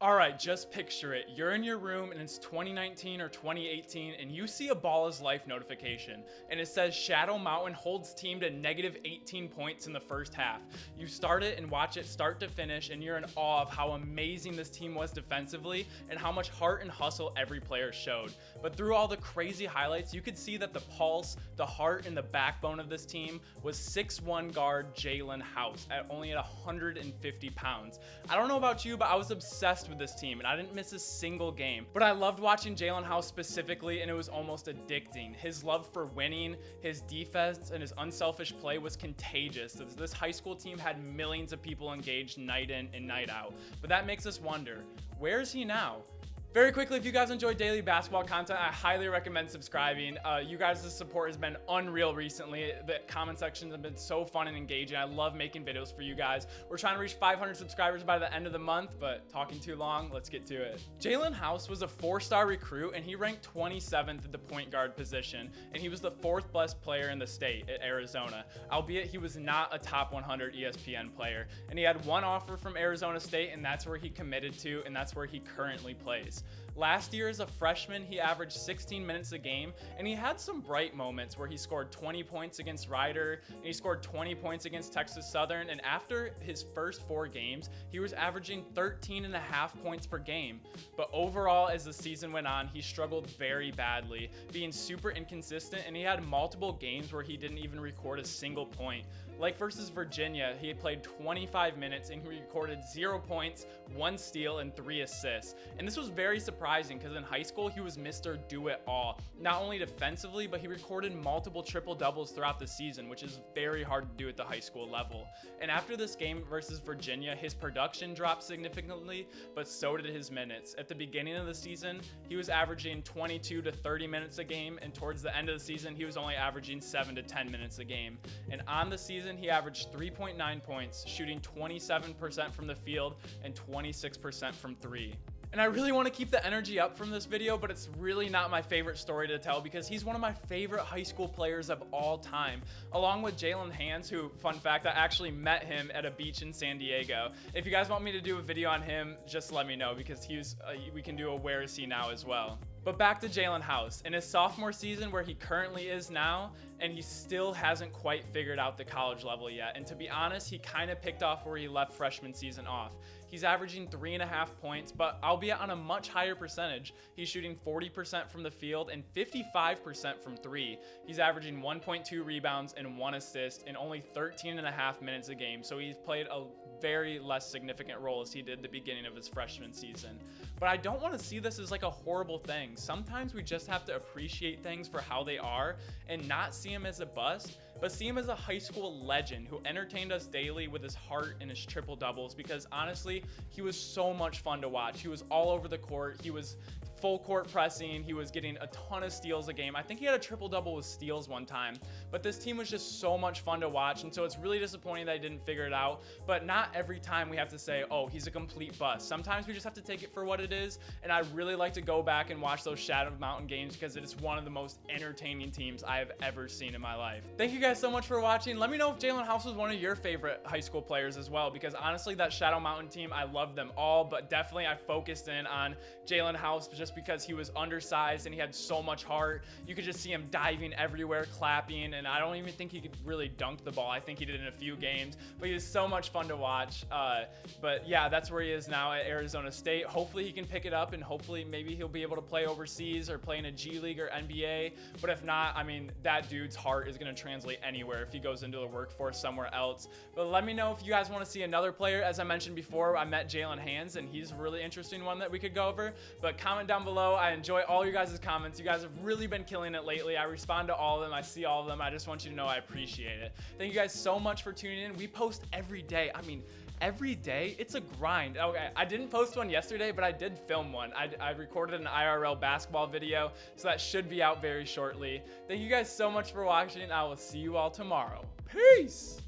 Alright, just picture it. You're in your room and it's 2019 or 2018 and you see a Ball is Life notification and it says Shadow Mountain holds team to negative 18 points in the first half. You start it and watch it start to finish and you're in awe of how amazing this team was defensively and how much heart and hustle every player showed. But through all the crazy highlights, you could see that the pulse, the heart, and the backbone of this team was 6'1" guard Jaelen House at only at 150 pounds. I don't know about you, but I was obsessed with this team and I didn't miss a single game. But I loved watching Jaelen House specifically, and it was almost addicting. His love for winning, his defense, and his unselfish play was contagious. This high school team had millions of people engaged night in and night out. But that makes us wonder, where is he now? Very quickly, if you guys enjoy daily basketball content, I highly recommend subscribing. You guys' support has been unreal recently. The comment sections have been so fun and engaging. I love making videos for you guys. We're trying to reach 500 subscribers by the end of the month, but talking too long, let's get to it. Jaelen House was a 4-star recruit, and he ranked 27th at the point guard position, and he was the 4th best player in the state at Arizona, albeit he was not a top 100 ESPN player. And he had one offer from Arizona State, and that's where he committed to, and that's where he currently plays. Last year as a freshman, he averaged 16 minutes a game, and he had some bright moments where he scored 20 points against Rider, and he scored 20 points against Texas Southern, and after his first 4 games, he was averaging 13.5 points per game. But overall, as the season went on, he struggled very badly, being super inconsistent, and he had multiple games where he didn't even record a single point. Like versus Virginia, he had played 25 minutes and he recorded 0 points, 1 steal, and 3 assists. And this was very surprising because in high school, he was Mr. Do-It-All. Not only defensively, but he recorded multiple triple-doubles throughout the season, which is very hard to do at the high school level. And after this game versus Virginia, his production dropped significantly, but so did his minutes. At the beginning of the season, he was averaging 22 to 30 minutes a game, and towards the end of the season, he was only averaging 7 to 10 minutes a game. And on the season, he averaged 3.9 points, shooting 27% from the field and 26% from 3. And I really want to keep the energy up from this video, but it's really not my favorite story to tell because he's one of my favorite high school players of all time, along with Jaelen House, who, fun fact, I actually met him at a beach in San Diego. If you guys want me to do a video on him, just let me know because we can do a where is he now as well. But back to Jaelen House. In his sophomore season, where he currently is now, and he still hasn't quite figured out the college level yet. And to be honest, he kind of picked off where he left freshman season off. He's averaging 3.5 points, but albeit on a much higher percentage. He's shooting 40% from the field and 55% from 3. He's averaging 1.2 rebounds and 1 assist in only 13.5 minutes a game. So he's played a very less significant role as he did the beginning of his freshman season. But I don't want to see this as like a horrible thing. Sometimes we just have to appreciate things for how they are and not see him as a bust, but see him as a high school legend who entertained us daily with his heart and his triple doubles, because honestly, he was so much fun to watch. He was all over the court. He was full court pressing. He was getting a ton of steals a game. I think he had a triple double with steals one time, but this team was just so much fun to watch. And so it's really disappointing that I didn't figure it out, but not every time we have to say, oh, he's a complete bust. Sometimes we just have to take it for what it is. And I really like to go back and watch those Shadow Mountain games because it is one of the most entertaining teams I have ever seen in my life. Thank you guys so much for watching. Let me know if Jaelen House was one of your favorite high school players as well, because honestly, that Shadow Mountain team, I love them all, but definitely I focused in on Jaelen House just because he was undersized and he had so much heart. You could just see him diving everywhere, clapping, and I don't even think he could really dunk the ball. I think he did in a few games, but he was so much fun to watch. But yeah, that's where he is now at Arizona State. Hopefully he can pick it up, and hopefully maybe he'll be able to play overseas or play in a G League or NBA. But if not, I mean, that dude's heart is going to translate anywhere if he goes into the workforce somewhere else. But let me know if you guys want to see another player. As I mentioned before, I met Jaelen House, and he's a really interesting one that we could go over. But comment down below. I enjoy all you guys' comments. You guys have really been killing it lately. I respond to all of them. I see all of them. I just want you to know I appreciate it. Thank you guys so much for tuning in. We post every day. I mean, every day. It's a grind. Okay, I didn't post one yesterday, but I did film one. I recorded an IRL basketball video, so that should be out very shortly. Thank you guys so much for watching. I will see you all tomorrow. Peace!